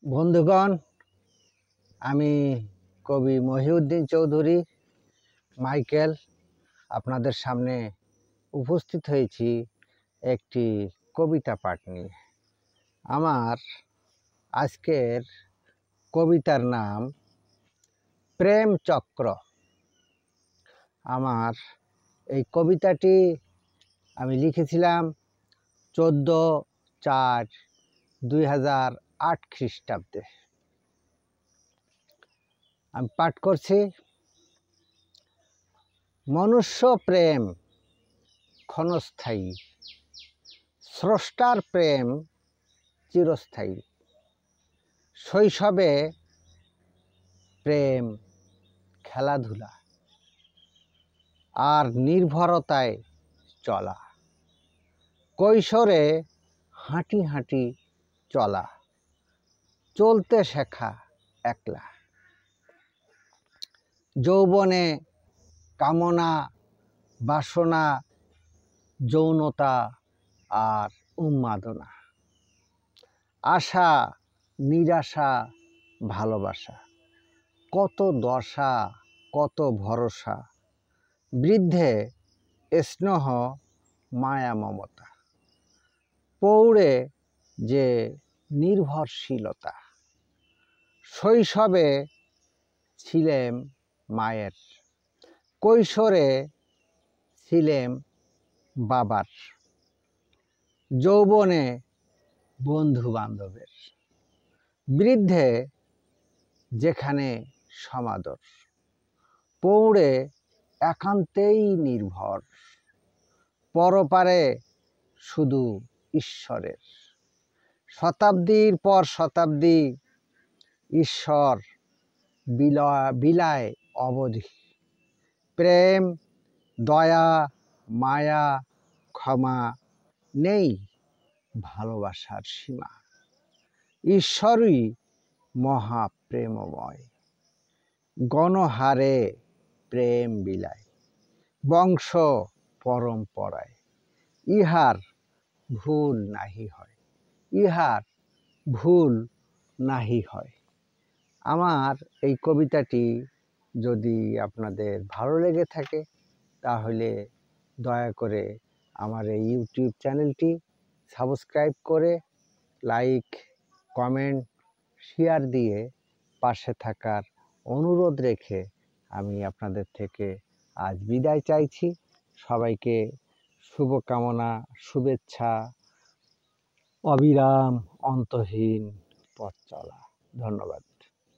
বন্ধুগণ, আমি কবি মহিউদ্দিন চৌধুরী মাইকেল আপনাদের সামনে উপস্থিত হয়েছি একটি কবিতা পাঠ নিয়ে। আমার আজকের কবিতার নাম প্রেম চক্র। আমার এই কবিতাটি আমি লিখেছিলাম 14/4/2008 খ্রিস্টাব্দে। আমি পাঠ করছি। মনুষ্য প্রেম ক্ষণস্থায়ী, স্রষ্টার প্রেম চিরস্থায়ী। শৈশবে প্রেম খেলাধুলা আর নির্ভরতায় চলা, কৈশোরে হাঁটি হাঁটি চলা, চলতে শেখা একলা, যৌবনে কামনা বাসনা যৌনতা আর উন্মাদনা, আশা নিরাশা ভালোবাসা, কত দশা কত ভরসা, বৃদ্ধে স্নেহ মায়া মমতা, পৌড়ে যে নির্ভরশীলতা। শৈশবে ছিলেম মায়ের, কৈশোরে ছিলেম বাবার, যৌবনে বন্ধু বান্ধবের, বৃদ্ধে যেখানে সমাদর, পৌড়ে একান্তেই নির্ভর, পরপারে শুধু ঈশ্বরের। শতাব্দীর পর শতাব্দী ঈশ্বর বিলায় অবধি, প্রেম দয়া মায়া ক্ষমা, নেই ভালোবাসার সীমা। ঈশ্বরই মহাপ্রেমময়, গণহারে প্রেম বিলায়, বংশ পরম্পরায় ইহার ভুল নাহি হয়, ইহার ভুল নাহি হয়। আমার এই কবিতাটি যদি আপনাদের ভালো লেগে থাকে তাহলে দয়া করে আমার এই ইউটিউব চ্যানেলটি সাবস্ক্রাইব করে লাইক কমেন্ট শেয়ার দিয়ে পাশে থাকার অনুরোধ রেখে আমি আপনাদের থেকে আজ বিদায় চাইছি। সবাইকে শুভকামনা, শুভেচ্ছা, অবিরাম অন্তহীন পথ চলা। ধন্যবাদ।